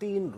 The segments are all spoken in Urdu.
3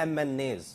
MNAs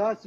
10,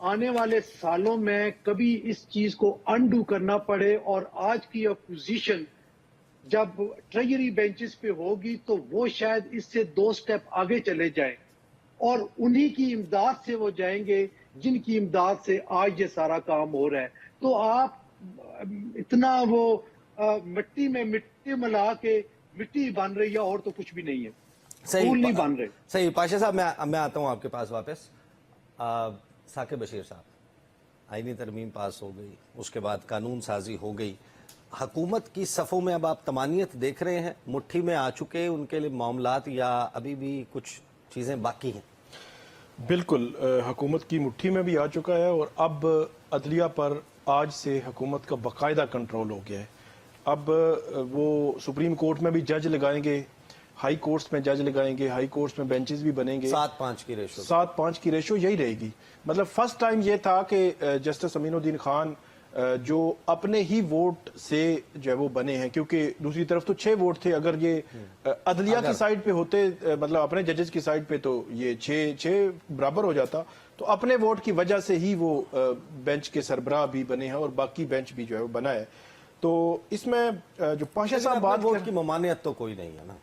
آنے والے سالوں میں کبھی اس چیز کو انڈو کرنا پڑے اور آج کی اپوزیشن جب ٹریجری بینچز پہ ہوگی تو وہ شاید اس سے 2 سٹیپ آگے چلے جائیں اور انہی کی امداد سے وہ جائیں گے جن کی امداد سے آج یہ سارا کام ہو رہا ہے. تو آپ اتنا وہ مٹی میں مٹی ملا کے مٹی بن رہی ہے اور تو کچھ بھی نہیں ہے. پھول نہیں بن رہے. صحیح. پاشا صاحب میں آتا ہوں آپ کے پاس واپس. ثاقب بشیر صاحب، آئینی ترمیم پاس ہو گئی، اس کے بعد قانون سازی ہو گئی، حکومت کی صفوں میں اب آپ طمانیت دیکھ رہے ہیں؟ مٹھی میں آ چکے ان کے لیے معاملات یا ابھی بھی کچھ چیزیں باقی ہیں؟ بالکل، حکومت کی مٹھی میں بھی آ چکا ہے اور اب عدلیہ پر آج سے حکومت کا باقاعدہ کنٹرول ہو گیا ہے. اب وہ سپریم کورٹ میں بھی جج لگائیں گے، ہائی کورٹس میں جج لگائیں گے، ہائی کورٹس میں بینچز بھی بنیں گے. 7-5 کی ریشو. 7-5 کی ریشو یہی رہے گی. مطلب فرسٹ ٹائم یہ تھا کہ جسٹس امین الدین خان جو اپنے ہی ووٹ سے جو ہے وہ بنے ہیں، کیونکہ دوسری طرف تو 6 ووٹ تھے. اگر یہ عدلیہ کی سائڈ پہ ہوتے، مطلب اپنے ججز کی سائڈ پہ، تو یہ 6 برابر ہو جاتا. تو اپنے ووٹ کی وجہ سے ہی وہ بینچ کے سربراہ بھی بنے ہیں اور باقی بینچ بھی جو ہے وہ بنا ہے. تو اس میں جو پاشا صاحب بات ووٹ کی ممانعت تو کوئی نہیں ہے نا؟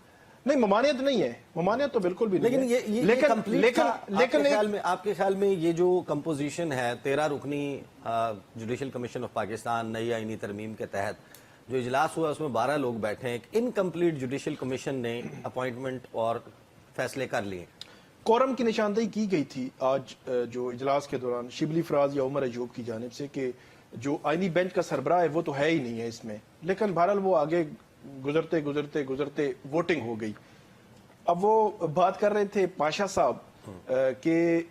نہیں، ممانعت نہیں ہے، ممانعت تو بالکل بھی نہیں ہے. لیکن آپ کے خیال میں یہ جو کمپوزیشن ہے 13 رکنی جوڈیشل کمیشن آف پاکستان نئی آئینی ترمیم کے تحت جو اجلاس ہوا، اس میں 12 لوگ بیٹھے ہیں، ایک انکمپلیٹ جوڈیشل کمیشن نے اپوائنٹمنٹ اور فیصلے کر لیے. کورم کی نشاندہی کی گئی تھی آج جو اجلاس کے دوران شبلی فراز یا عمر ایوب کی جانب سے کہ جو آئینی بینچ کا سربراہ ہے وہ تو ہے ہی نہیں ہے اس میں. لیکن بہرحال وہ آگے گزرتے ووٹنگ ہو گئی. اب وہ بات کر رہے تھے پاشا صاحب کہ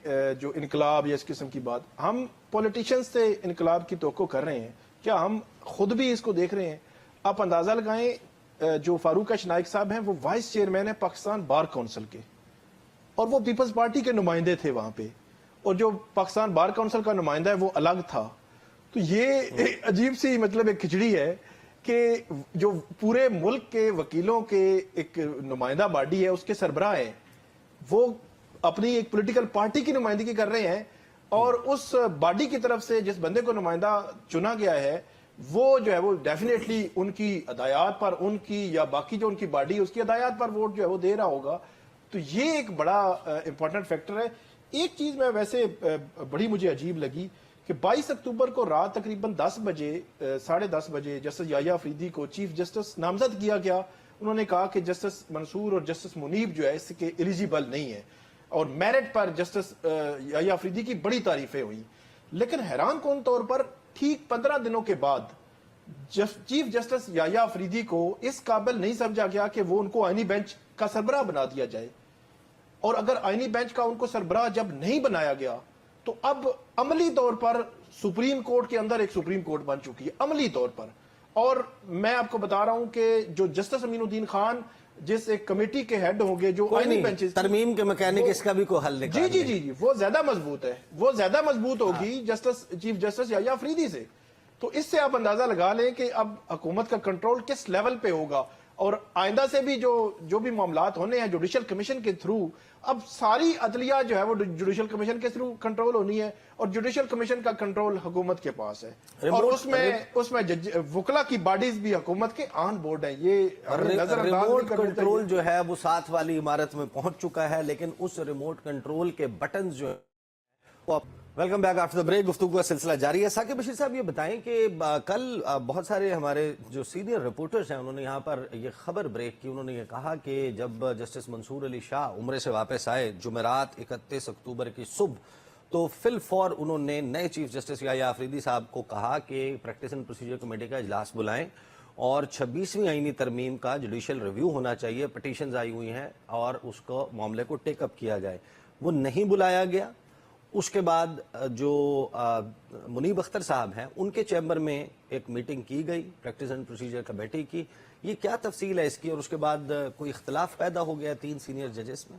جو انقلاب یا اس قسم کی بات، ہم پولیٹیشنز سے انقلاب کی توقع کر رہے ہیں، کیا ہم خود بھی اس کو دیکھ رہے ہیں؟ آپ اندازہ لگائیں، جو فاروق اش نائک صاحب ہیں وہ وائس چیئرمین ہیں پاکستان بار کونسل کے، اور وہ پیپلز پارٹی کے نمائندے تھے وہاں پہ، اور جو پاکستان بار کونسل کا نمائندہ ہے وہ الگ تھا. تو یہ عجیب سی مطلب ایک کھچڑی ہے کہ جو پورے ملک کے وکیلوں کے ایک نمائندہ باڈی ہے، اس کے سربراہ ہیں، وہ اپنی ایک پولیٹیکل پارٹی کی نمائندگی کر رہے ہیں، اور اس باڈی کی طرف سے جس بندے کو نمائندہ چنا گیا ہے وہ جو ہے وہ ڈیفینیٹلی ان کی ہدایات پر، ان کی یا باقی جو ان کی باڈی اس کی ہدایات پر ووٹ جو ہے وہ دے رہا ہوگا. تو یہ ایک بڑا امپورٹنٹ فیکٹر ہے. ایک چیز میں ویسے بڑی مجھے عجیب لگی کہ 22 اکتوبر کو رات تقریباً 10 بجے 10:30 بجے جسٹس یحییٰ افریدی کو چیف جسٹس نامزد کیا گیا. انہوں نے کہا کہ جسٹس منصور اور جسٹس منیب جو ہے اس کے ایلیجیبل نہیں ہے، اور میرٹ پر جسٹس یحییٰ افریدی کی بڑی تعریفیں ہوئی. لیکن حیران کن طور پر ٹھیک 15 دنوں کے بعد چیف جسٹس یحییٰ افریدی کو اس قابل نہیں سمجھا گیا کہ وہ ان کو آئینی بینچ کا سربراہ بنا دیا جائے. اور اگر آئینی بینچ کا ان کو سربراہ جب نہیں بنایا گیا تو اب عملی طور پر سپریم کورٹ کے اندر ایک سپریم کورٹ بن چکی ہے عملی طور پر. اور میں آپ کو بتا رہا ہوں کہ جو جسٹس امین الدین خان جس ایک کمیٹی کے ہیڈ ہوں گے جو آئینی بینچز ترمیم کے مکینک اس کا بھی کوئی حل نکال جی وہ زیادہ مضبوط ہے، وہ زیادہ مضبوط ہوگی چیف جسٹس یحییٰ افریدی سے. تو اس سے آپ اندازہ لگا لیں کہ اب حکومت کا کنٹرول کس لیول پہ ہوگا. اور آئندہ سے بھی جو بھی معاملات ہونے ہیں جوڈیشل کمیشن کے تھرو، اب ساری عدلیہ جو ہے وہ جوڈیشل کمیشن کے تھرو کنٹرول ہونی ہے، اور جوڈیشل کمیشن کا کنٹرول حکومت کے پاس ہے، اور اس میں وکلا کی باڈیز بھی حکومت کے آن بورڈ ہیں. یہ ریموٹ کنٹرول جو ہے وہ ساتھ والی عمارت میں پہنچ چکا ہے، لیکن اس ریموٹ کنٹرول کے بٹنز جو ہے. Welcome back after the break. گفتگو کا سلسلہ جاری ہے. ثاقب بشیر صاحب یہ بتائیں کہ کل بہت سارے ہمارے جو سینئر رپورٹرز ہیں انہوں نے یہاں پر یہ خبر بریک کی. انہوں نے یہ کہا کہ جب جسٹس منصور علی شاہ عمرے سے واپس آئے جمعرات 31 اکتوبر کی صبح، تو فی الفور انہوں نے نئے چیف جسٹس یحییٰ افریدی صاحب کو کہا کہ پریکٹس اینڈ پروسیجر کمیٹی کا اجلاس بلائیں اور 26ویں آئینی ترمیم کا جوڈیشل ریویو ہونا چاہیے، پٹیشنز آئی ہوئی ہیں اور اس کو معاملے کو ٹیک اپ کیا جائے. وہ نہیں بلایا گیا. اس کے بعد جو منیب اختر صاحب ہیں ان کے چیمبر میں ایک میٹنگ کی گئی پریکٹس اینڈ پروسیجر کمیٹی کی. یہ کیا تفصیل ہے اس کی، اور اس کے بعد کوئی اختلاف پیدا ہو گیا 3 سینئر ججز میں؟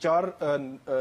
4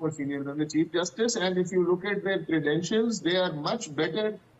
more senior than the Chief Justice, and if you look at their credentials, they are much better.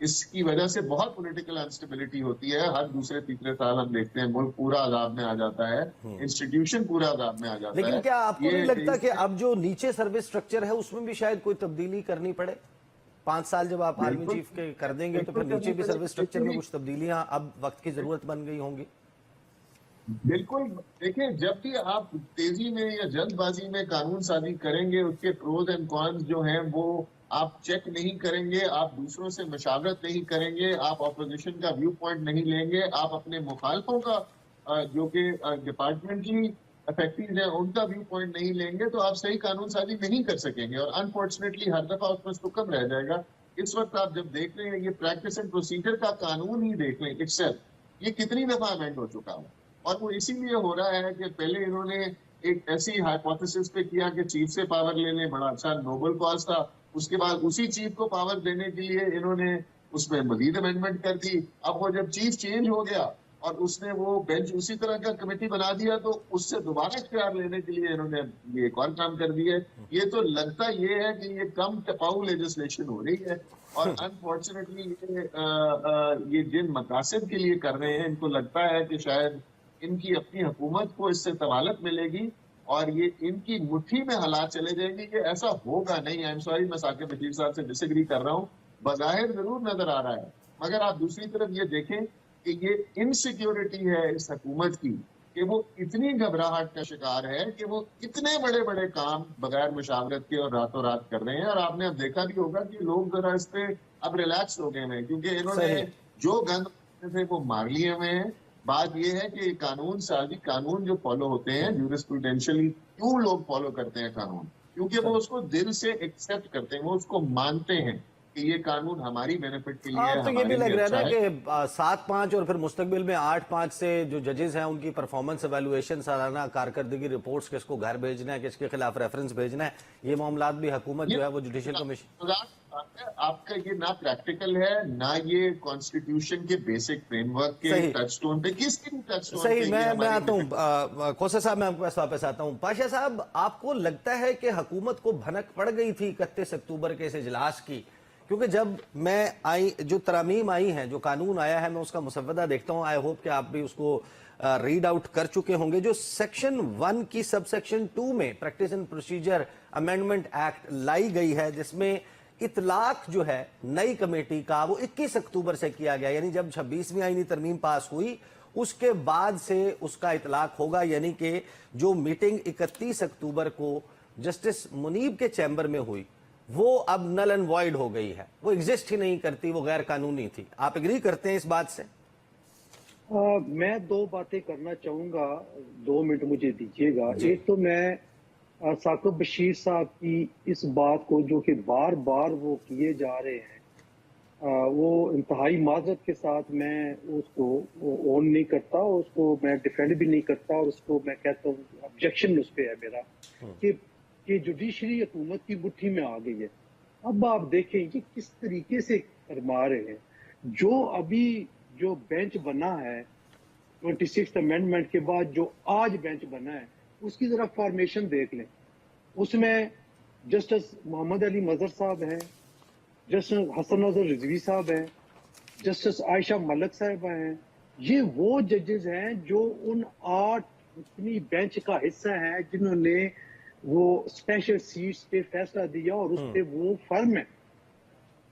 اس کی وجہ سے بہت پولیٹیکل انسٹیبلٹی ہوتی ہے. ہر دوسرے تیسرے سال ہم دیکھتے ہیں ملک پورا عذاب میں آ جاتا ہے, انسٹیٹیوشن پورا عذاب میں آ جاتا ہے. لیکن کیا آپ کو نہیں لگتا کہ اب جو نیچے سروس سٹرکچر ہے اس میں بھی شاید کوئی تبدیلی کرنی پڑے؟ 5 سال جب آپ آرمی چیف کے کر دیں گے تو پھر نیچے بھی سروس سٹرکچر میں کچھ تبدیلیاں اب وقت کی ضرورت بن گئی ہوں گی. بالکل. دیکھیں, جب بھی آپ تیزی میں یا جلد بازی میں قانون سازی کریں گے, اس کے پروز اینڈ کونز جو ہیں وہ آپ چیک نہیں کریں گے, آپ دوسروں سے مشاورت نہیں کریں گے, آپ اپوزیشن کا ویو پوائنٹ نہیں لیں گے, آپ اپنے مخالفوں کا جو کہ ڈپارٹمنٹلی افیکٹیو ہیں ان کا ویو پوائنٹ نہیں لیں گے, تو آپ صحیح قانون سازی نہیں کر سکیں گے. اور انفارچونیٹلی ہر دفعہ اس میں سکم رہ جائے گا. اس وقت آپ جب دیکھ رہے ہیں یہ پریکٹس اینڈ پروسیجر کا قانون ہی دیکھ لیں اٹ سیلف, یہ کتنی دفعہ امینڈ ہو چکا ہے. اور وہ اسی لیے ہو رہا ہے کہ پہلے انہوں نے ایک ایسی ہائپوتھیسس پہ کیا کہ چیف سے پاور لے لیں, بڑا اچھا نوبل کاز تھا. اس کے بعد اسی چیف کو پاور دینے کے لیے انہوں نے اس میں مزید امینڈمنٹ کر دی. اب وہ جب چیف چینج ہو گیا اور اس نے وہ بینچ اسی طرح کا کمیٹی بنا دیا, تو اس سے دوبارہ اختیار لینے کے لیے انہوں نے یہ ایک اور کام کر دیا ہے. یہ تو لگتا یہ ہے کہ یہ کم ٹپاؤ لیجسلیشن ہو رہی ہے. اور انفارچونیٹلی یہ جن مقاصد کے لیے کر رہے ہیں, ان کو لگتا ہے کہ شاید ان کی اپنی حکومت کو اس سے طوالت ملے گی اور یہ ان کی مٹھی میں حالات چلے جائیں گی. کہ ایسا ہوگا نہیں. آئی ایم سوری, میں ثاقب بشیر صاحب سے ڈس ایگری کر رہا ہوں. بظاہر ضرور نظر آ رہا ہے, مگر آپ دوسری طرف یہ دیکھیں کہ یہ انسیکیورٹی ہے اس حکومت کی کہ وہ اتنی گھبراہٹ کا شکار ہے کہ وہ اتنے بڑے بڑے کام بغیر مشاورت کے اور راتوں رات کر رہے ہیں. اور آپ نے اب دیکھا بھی ہوگا کہ لوگ ذرا اس پہ اب ریلیکس ہو گئے ہیں, کیونکہ انہوں نے جو گند تھے وہ مار لیے ہوئے ہیں. بات یہ ہے کہ قانون سازی, قانون جو فالو ہوتے ہیں جورسپروڈینشلی, کیوں لوگ فالو کرتے ہیں قانون؟ کیونکہ وہ اس کو دل سے ایکسپٹ کرتے ہیں, وہ اس کو مانتے ہیں کہ یہ قانون ہماری بینیفٹ کے لیے ہے. تو یہ بھی لگ رہا ہے نا کہ 7-5 اور پھر مستقبل میں 8-5 سے جو ججز ہیں ان کی پرفارمنس ایویلویشن, سالانہ کارکردگی رپورٹس, کس کو گھر بھیجنا ہے, کس کے خلاف ریفرنس بھیجنا ہے, یہ معاملات بھی حکومت جو ہے وہ جوڈیشل کمیشن. آپ کا یہ نہ پریکٹیکل ہے, نہ یہ کانسٹیٹیوشن کے بیسک فریم ورک کے ٹچ سٹون پہ, کس کی ٹچ سٹون پہ. صحیح, میں آتا ہوں کوثر صاحب, میں آپ کے پاس واپس آتا ہوں. پاشا صاحب, آپ کو لگتا ہے کہ حکومت کو بھنک پڑ گئی تھی 31 اکتوبر کے اس اجلاس کی؟ کیونکہ جب میں جو ترامیم آئی ہیں, جو قانون آیا ہے, میں اس کا مسودہ دیکھتا ہوں. آئی ہوپ کہ آپ بھی اس کو ریڈ آؤٹ کر چکے ہوں گے. جو سیکشن 1 کی سب سیکشن 2 میں practice and procedure amendment act لائی گئی ہے, جس میں اطلاق جو ہے نئی کمیٹی کا وہ 21 اکتوبر سے کیا گیا. یعنی جب 26ویں آئینی ترمیم پاس ہوئی اس کے بعد سے اس کا اطلاق ہوگا. یعنی کہ جو میٹنگ 31 اکتوبر کو جسٹس منیب کے چیمبر میں ہوئی وہ اب نل اینڈ وائڈ ہو گئی ہے, وہ ایگزسٹ ہی نہیں کرتی, وہ غیر قانونی تھی. آپ ایگری کرتے ہیں اس بات سے؟ میں 2 باتیں کرنا چاہوں گا, 2 منٹ مجھے دیجیے گا. ایک تو میں ثاقب بشیر صاحب کی اس بات کو جو کہ بار بار وہ کیے جا رہے ہیں, وہ انتہائی معذرت کے ساتھ میں اس کو اون نہیں کرتا, اس کو میں ڈیفینڈ بھی نہیں کرتا, اور اس کو میں کہتا ہوں آبجیکشن اس پہ ہے میرا کہ جوڈیشری حکومت کی مٹھی میں آ گئی ہے. اب آپ دیکھیں کہ کس طریقے سے فرما رہے ہیں. جو ابھی جو بینچ بنا ہے 26 امینڈمنٹ کے بعد, جو آج بینچ بنا ہے, اس کی ذرا فارمیشن دیکھ لیں. اس میں جسٹس محمد علی مظہر صاحب ہیں, جسٹس حسن نظر رضوی صاحب ہیں, جسٹس عائشہ ملک صاحبہ ہیں. یہ وہ ججز ہیں جو ان 8 اپنی بینچ کا حصہ ہیں جنہوں نے وہ اسپیشل سیٹس پہ فیصلہ دیا, اور اس پہ وہ فرم ہے.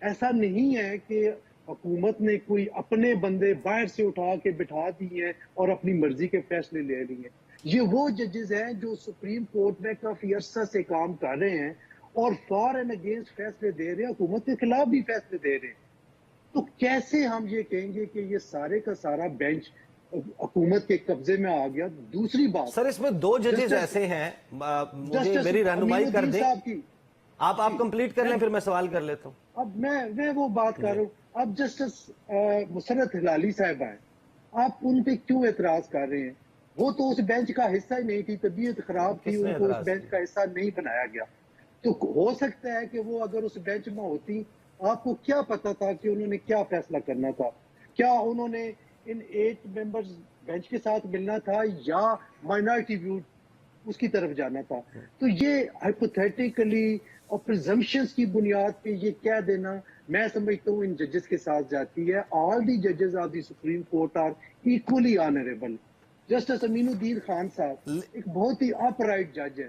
ایسا نہیں ہے کہ حکومت نے کوئی اپنے بندے باہر سے اٹھا کے بٹھا دیے ہیں اور اپنی مرضی کے فیصلے لے لیے. یہ وہ ججز ہیں جو سپریم کورٹ میں کافی عرصہ سے کام کر رہے ہیں اور فار اینڈ اگینسٹ فیصلے دے رہے ہیں, حکومت کے خلاف بھی فیصلے دے رہے ہیں. تو کیسے ہم یہ کہیں گے کہ یہ سارے کا سارا بینچ حکومت کے قبضے میں آ گیا؟ دوسری بات سر, اس میں 2 ججز ایسے ہیں, مجھے میری رہنمائی کر دیں. آپ کمپلیٹ کر لیں, پھر میں سوال کر لیتا ہوں. اب میں وہ بات کر رہا ہوں. اب جسٹس مسرت ہلالی صاحبہ ہیں, آپ ان پہ کیوں اعتراض کر رہے ہیں؟ وہ تو اس بینچ کا حصہ ہی نہیں تھی, طبیعت خراب تھی, ان کو اس بینچ کا حصہ نہیں بنایا گیا. تو ہو سکتا ہے کہ وہ اگر اس بینچ میں ہوتی, آپ کو کیا پتا تھا کہ انہوں نے کیا فیصلہ کرنا تھا؟ کیا انہوں نے ان 8 ممبرز بینچ کے ساتھ ملنا تھا یا مائنارٹی ویو اس کی طرف جانا تھا؟ تو یہ ہائپوتھیٹیکلی اور پرزمپشنز کی بنیاد پہ یہ کہہ دینا میں سمجھتا ہوں ان ججز کے ساتھ جاتی ہے. آل دی ججز of the Supreme Court are equally honourable. Justice Amin Uddin Khan صاحب ایک بہت ہی اپ رائٹ جج ہے,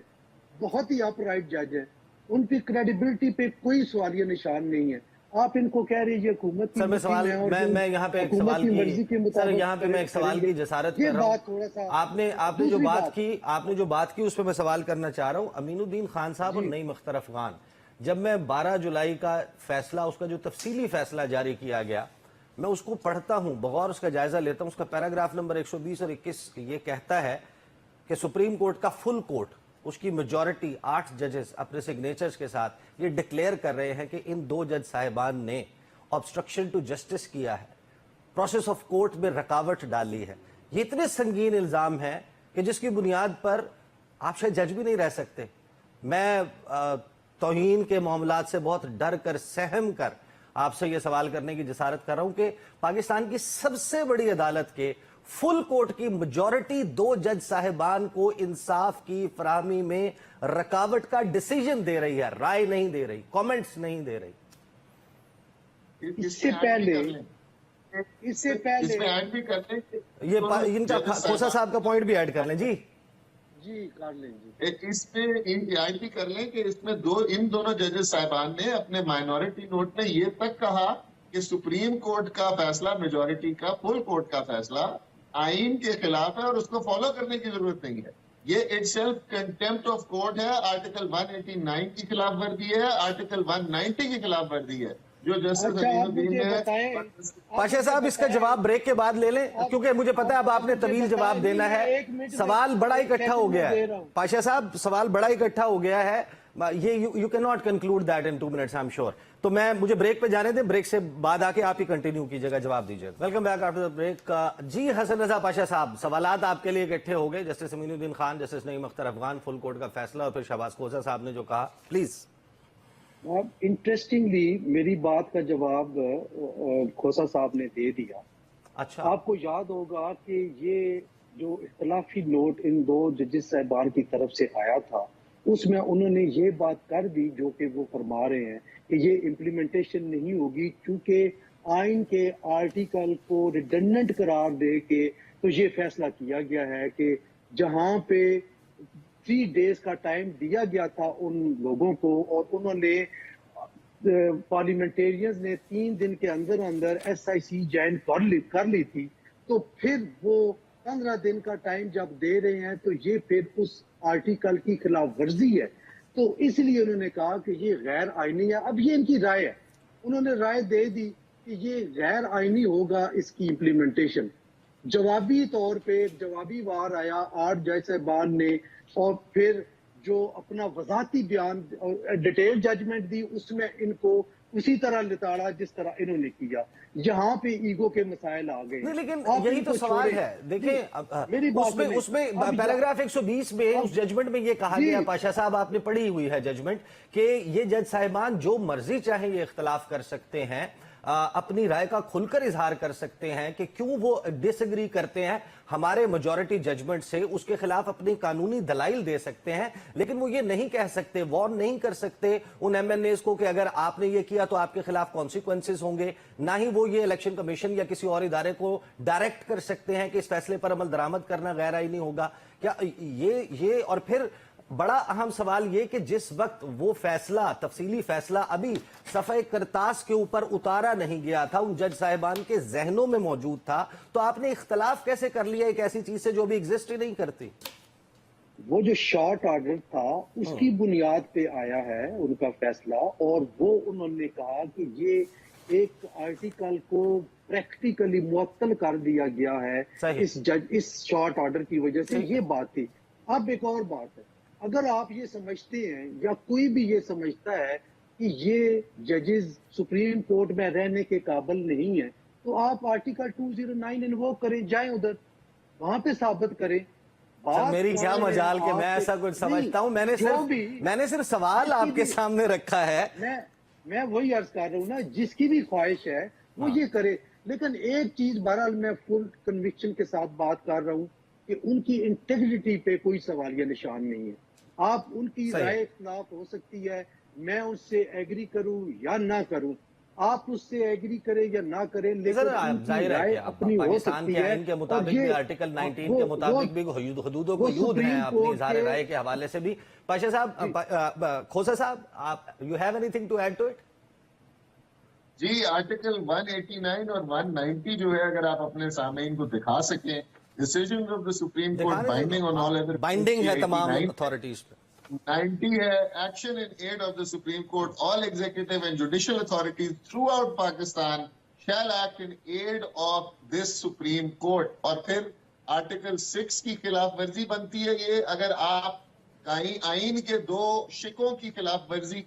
بہت ہی اپ رائٹ جج ہے. ان کی کریڈیبلٹی پہ کوئی سوالیہ نشان نہیں ہے. آپ ان کو کہہ رہے ہیں یہ حکومت کی سر میں یہاں پہ ایک سوال کی سر یہاں پہ میں ایک سوال کی جسارت کر رہا ہوں. آپ نے جو بات کی اس پہ میں سوال کرنا چاہ رہا ہوں. امین الدین خان صاحب اور نعیم اختر افغان, جب میں 12 جولائی کا فیصلہ, اس کا جو تفصیلی فیصلہ جاری کیا گیا, میں اس کو پڑھتا ہوں, بغور اس کا جائزہ لیتا ہوں. اس کا پیراگراف نمبر 120 اور 21 یہ کہتا ہے کہ سپریم کورٹ کا فل کورٹ, اس کی میجورٹی 8 ججز اپنے سگنیچرز کے ساتھ یہ ڈکلیئر کر رہے ہیں کہ ان 2 جج صاحبان نے obstruction ٹو جسٹس کیا ہے, پروسیس آف کورٹ میں رکاوٹ ڈالی ہے. یہ اتنے سنگین الزام ہیں کہ جس کی بنیاد پر آپ شاید جج بھی نہیں رہ سکتے. میں توہین کے معاملات سے بہت ڈر کر, سہم کر آپ سے یہ سوال کرنے کی جسارت کر رہا ہوں کہ پاکستان کی سب سے بڑی عدالت کے فل کورٹ کی میجورٹی 2 جج صاحبان کو انصاف کی فراہمی میں رکاوٹ کا ڈیسیجن دے رہی ہے, رائے نہیں دے رہی, کامنٹس نہیں دے رہی. اس سے پہلے ایڈ بھی کر لیں, یہ ان کا کھوسا صاحب کا پوائنٹ بھی ایڈ کر لیں. جی کر لیں جی. اس میں ایڈ بھی کر لیں کہ اس میں ان دونوں ججز صاحبان نے اپنے مائنورٹی نوٹ میں یہ تک کہا کہ سپریم کورٹ کا فیصلہ, میجورٹی کا, فل کورٹ کا فیصلہ آئین کے خلاف ہے اور اس کو فالو کرنے کی ضرورت نہیں ہے. یہ it self contempt of court ہے, آرٹیکل 189 کی خلاف ورزی ہے, آرٹیکل 190 کی خلاف ورزی ہے جو جسٹس امین الدین نے. پاشا صاحب اس کا جواب بریک کے بعد لے لیں, کیونکہ مجھے پتا ہے اب آپ نے طویل جواب دینا ہے. سوال بڑا اکٹھا ہو گیا ہے پاشا صاحب, سوال بڑا اکٹھا ہو گیا ہے. یہ you can not conclude that in 2 minutes I am sure. تو مجھے بریک پہ جانے دیں, بریک سے بعد آ کے آپ ہی کنٹینیو کیجیے گا, جواب دیجیے. Welcome back after break. جی حسن رضا پاشا صاحب, سوالات آپ کے لیے اکٹھے ہو گئے. جسٹس امین الدین خان, جسٹس نعیم اختر افغان, فل کورٹ کا فیصلہ, اور پھر شہباز کھوسا صاحب نے جو کہا, پلیز. انٹرسٹنگلی میری بات کا جواب کھوسا صاحب نے دے دیا. اچھا, آپ کو یاد ہوگا کہ یہ جو اختلافی نوٹ ان 2 ججز صاحبان کی طرف سے آیا تھا, اس میں انہوں نے یہ بات کر دی جو کہ وہ فرما رہے ہیں کہ یہ امپلیمنٹیشن نہیں ہوگی چونکہ آئین کے آرٹیکل کو ریڈنڈنٹ قرار دے کے تو یہ فیصلہ کیا گیا ہے کہ جہاں پہ 3 days کا ٹائم دیا گیا تھا ان لوگوں کو, اور انہوں نے پارلیمنٹیرینز نے 3 دن کے اندر SIC جوائن کر لی تھی, تو پھر وہ 15 دن کا ٹائم جب دے رہے ہیں تو یہ پھر اس آرٹیکل کی خلاف ورزی ہے. تو اس لیے انہوں نے کہا کہ یہ غیر آئینی ہے. اب یہ ان کی رائے ہے, انہوں نے رائے دے دی کہ یہ غیر آئینی ہوگا اس کی امپلیمنٹیشن. جوابی طور پہ جوابی وار آیا 8 جج صاحبان نے, اور پھر جو اپنا وضاحتی بیان ڈیٹیل ججمنٹ دی اس میں ان کو اسی طرح لتاڑا جس طرح انہوں نے کیا. یہاں پہ ایگو کے مسائل آ گئے. لیکن یہی تو سوال ہے. دیکھیں اس میں پیراگراف 120 میں اس ججمنٹ میں یہ کہا گیا, پاشا صاحب آپ نے پڑھی ہوئی ہے ججمنٹ, کہ یہ جج صاحبان جو مرضی چاہیں یہ اختلاف کر سکتے ہیں, اپنی رائے کا کھل کر اظہار کر سکتے ہیں کہ کیوں وہ ڈس ایگری کرتے ہیں ہمارے میجورٹی ججمنٹ سے, اس کے خلاف اپنی قانونی دلائل دے سکتے ہیں, لیکن وہ یہ نہیں کہہ سکتے, وارن نہیں کر سکتے ان MNAs کو کہ اگر آپ نے یہ کیا تو آپ کے خلاف کانسیکوینسز ہوں گے. نہ ہی وہ یہ الیکشن کمیشن یا کسی اور ادارے کو ڈائریکٹ کر سکتے ہیں کہ اس فیصلے پر عمل درآمد کرنا غیر آئینی ہوگا. کیا یہ اور پھر بڑا اہم سوال یہ کہ جس وقت وہ فیصلہ, تفصیلی فیصلہ ابھی صفحہ کرتاس کے اوپر اتارا نہیں گیا تھا, ان جج صاحبان کے ذہنوں میں موجود تھا, تو آپ نے اختلاف کیسے کر لیا ایک ایسی چیز سے جو ابھی ایگزسٹ ہی نہیں کرتی؟ وہ جو شارٹ آرڈر تھا اس کی بنیاد پہ آیا ہے ان کا فیصلہ, اور وہ انہوں نے کہا کہ یہ ایک آرٹیکل کو پریکٹیکلی معطل کر دیا گیا ہے اس شارٹ آرڈر کی وجہ سے. یہ بات تھی. اب ایک اور بات ہے, اگر آپ یہ سمجھتے ہیں یا کوئی بھی یہ سمجھتا ہے کہ یہ ججز سپریم کورٹ میں رہنے کے قابل نہیں ہیں, تو آپ آرٹیکل 209 انووک کریں, جائیں ادھر, وہاں پہ ثابت کریں. میری کیا مجال کہ میں ایسا کچھ سمجھتا ہوں, میں نے صرف سوال آپ کے سامنے رکھا ہے. میں وہی عرض کر رہا ہوں نا, جس کی بھی خواہش ہے وہ یہ کرے. لیکن ایک چیز بہرحال میں فل کنوکشن کے ساتھ بات کر رہا ہوں کہ ان کی انٹیگریٹی پہ کوئی سوالیہ نشان نہیں ہے. آپ ان کی رائے اختلاف ہو سکتی ہے, میں اس سے ایگری کروں یا نہ کروں, آپ اس سے ایگری کریں یا نہ کریں، لیکن ان کی ظاہر ہے رائے کہ اپنی ہو پاکستان سکتی کے ہے، آئین کے اور مطابق بھی آرٹیکل 19 کے مطابق بھی حدود و قیود ہیں اپنی اظہار رائے کے حوالے سے بھی. پاشا صاحب، کھوسا صاحب، you have anything to add to it؟ جی، آرٹیکل 189 اور 190 جو ہے اگر آپ اپنے سامعین کو دکھا سکیں، decision of the Supreme Court binding on all other, binding ہے تمام اتھارٹیز پہ. 90 ہے action in aid of the Supreme Court, all executive and judicial authorities throughout Pakistan shall act in aid of this Supreme Court. اور پھر آرٹیکل 6 کی خلاف ورزی بنتی ہے یہ اگر آپ آئین کے 2 شقوں کی خلاف ورزی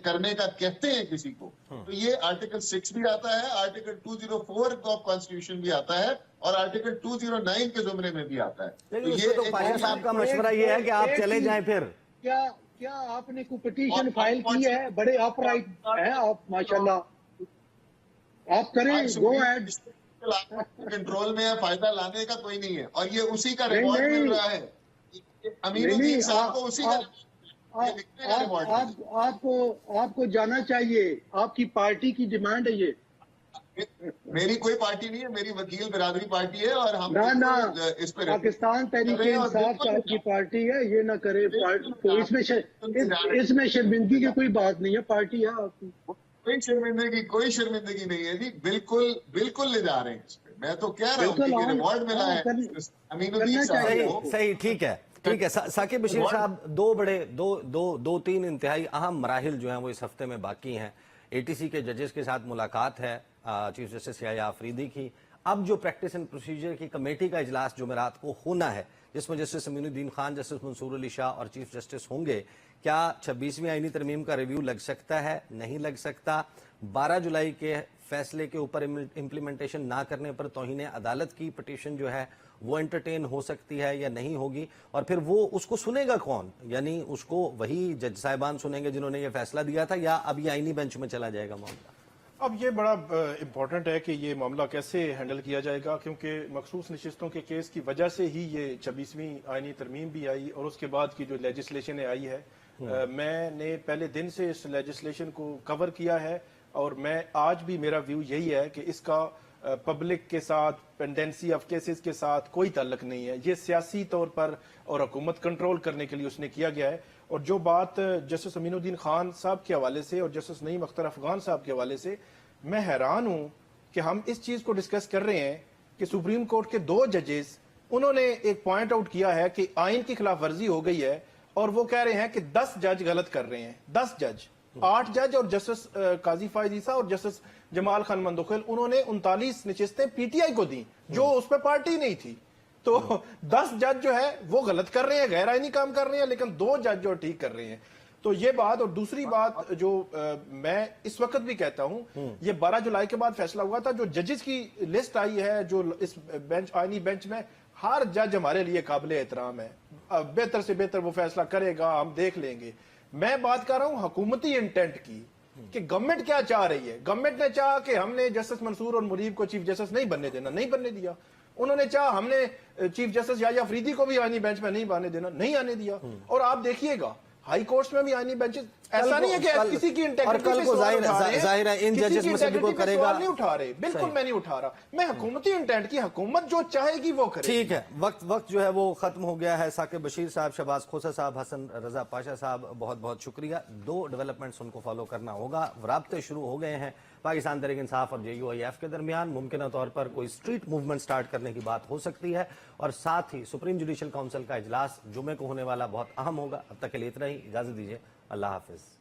کرنے کا کہتے ہیں کسی کو، تو یہ آرٹیکل 6 بھی آتا ہے، آرٹیکل 204 آف کانسٹیٹیوشن بھی آتا ہے، اور آرٹیکل 209 کے زمرے میں بھی آتا ہے. لیکن اس میں تو پاشا صاحب کا مشورہ یہ ہے کہ آپ چلے جائیں. پھر کیا آپ نے کوئی پٹیشن فائل کی ہے؟ بڑے اپ رائٹ ہیں آپ ماشاءاللہ، آپ کریں، گو ایڈ. کنٹرول میں ہے، فائدہ لانے کا کوئی نہیں ہے، اور یہ اسی کا ریوارڈ مل رہا ہے. امین الدین صاحب کو اسی کا آپ کو جانا چاہیے، آپ کی پارٹی کی ڈیمانڈ ہے یہ. میری کوئی پارٹی نہیں ہے، میری وکیل برادری پارٹی ہے، اور ہم اس پہ پاکستان تحریک انصاف کی پارٹی ہے، یہ نہ کرے. تو اس میں شرمندگی کی کوئی بات نہیں ہے، پارٹی ہے آپ کی. کوئی شرمندگی نہیں ہے جی، بالکل لے جا رہے ہیں اس پہ. میں تو کہہ رہا ہوں کہ ریوارڈ ملا ہے امین الدین صاحب کو. صحیح، ٹھیک ہے. ثاقب بشیر صاحب، دو تین انتہائی اہم مراحل جو ہیں وہ اس ہفتے میں باقی ہیں. اے ٹی سی کے ججز کے ساتھ ملاقات ہے چیف جسٹس یحییٰ آفریدی کی. اب جو پریکٹس اینڈ پروسیجر کی کمیٹی کا اجلاس جمعرات کو ہونا ہے، جس میں جسٹس امین الدین خان، جسٹس منصور علی شاہ اور چیف جسٹس ہوں گے، کیا 26ویں آئینی ترمیم کا ریویو لگ سکتا ہے، نہیں لگ سکتا؟ 12 جولائی کے فیصلے کے اوپر امپلیمنٹیشن نہ کرنے پر توہین عدالت کی پٹیشن جو ہے وہ انٹرٹین ہو سکتی ہے یا نہیں ہوگی؟ اور پھر وہ اس کو سنے گا کون؟ یعنی اس کو وہی جج صاحبان سنیں گے جنہوں نے یہ فیصلہ دیا تھا، یا اب یہ آئینی بینچ میں چلا جائے گا معاملہ؟ اب یہ بڑا امپورٹنٹ ہے کہ یہ معاملہ کیسے ہینڈل کیا جائے گا، کیونکہ مخصوص نشستوں کے کیس کی وجہ سے ہی یہ 26ویں آئینی ترمیم بھی آئی، اور اس کے بعد کی جو لیجسلیشن آئی ہے. میں نے پہلے دن سے اس لیجسلیشن کو کور کیا ہے، اور میں آج بھی میرا ویو یہی ہے کہ اس کا پبلک کے ساتھ، پینڈنسی آف کیسز کے ساتھ کوئی تعلق نہیں ہے. یہ سیاسی طور پر اور حکومت کنٹرول کرنے کے لیے اس نے کیا گیا ہے. اور جو بات جسٹس امین الدین خان صاحب کے حوالے سے اور جسٹس نعیم اختر افغان صاحب کے حوالے سے، میں حیران ہوں کہ ہم اس چیز کو ڈسکس کر رہے ہیں کہ سپریم کورٹ کے 2 ججز انہوں نے ایک پوائنٹ آؤٹ کیا ہے کہ آئین کی خلاف ورزی ہو گئی ہے، اور وہ کہہ رہے ہیں کہ 10 جج غلط کر رہے ہیں. 10 جج، 8 جج اور جسٹس قاضی فائز عیسیٰ اور جسٹس جمال خان مندوخیل، انہوں نے 39 نشستیں پی ٹی آئی کو دیں جو اس پہ پارٹی نہیں تھی. تو 10 جج جو ہے وہ غلط کر رہے ہیں، غیر آئینی کام کر رہے ہیں، لیکن 2 جج جو ٹھیک کر رہے ہیں. تو یہ بات. اور دوسری بات جو میں اس وقت بھی کہتا ہوں، یہ 12 جولائی کے بعد فیصلہ ہوا تھا. جو ججز کی لسٹ آئی ہے جو اس بینچ، آئینی بینچ میں، ہر جج ہمارے لیے قابل احترام ہے. بہتر سے بہتر وہ فیصلہ کرے گا، ہم دیکھ لیں گے. میں بات کر رہا ہوں حکومتی انٹینٹ کی، کہ گورنمنٹ کیا چاہ رہی ہے. گورنمنٹ نے چاہا کہ ہم نے جسٹس منصور اور مریب کو چیف جسٹس نہیں بننے دینا، نہیں بننے دیا. انہوں نے چاہا ہم نے چیف جسٹس یحییٰ آفریدی کو بھی آئینی بینچ میں نہیں آنے دینا، نہیں آنے دیا. اور آپ دیکھیے گا ہائی کورٹس میں بھی آئینی بینچز، ایسا نہیں ہے کہ کسی کی انٹیگریٹی سے سوال اٹھا رہے ہیں، ظاہر ہے ان ججز میں سے بھی کوئی کرے گا نہیں اٹھا رہے. بالکل میں نہیں اٹھا رہا، میں حکومتی انٹینٹ کی، حکومت جو چاہے گی وہ کرے. ٹھیک ہے، وقت جو ہے وہ ختم ہو گیا ہے. ثاقب بشیر صاحب، شہباز کھوسا صاحب، حسن رضا پاشا صاحب، بہت بہت شکریہ. 2 ڈیولپمنٹس ان کو فالو کرنا ہوگا. رابطے شروع ہو گئے ہیں پاکستان تحریک انصاف اور JUIF کے درمیان. ممکنہ طور پر کوئی اسٹریٹ موومنٹ سٹارٹ کرنے کی بات ہو سکتی ہے، اور ساتھ ہی سپریم جوڈیشل کونسل کا اجلاس جمعے کو ہونے والا بہت اہم ہوگا. اب تک کے لیے اتنا ہی. اجازت دیجیے. اللہ حافظ.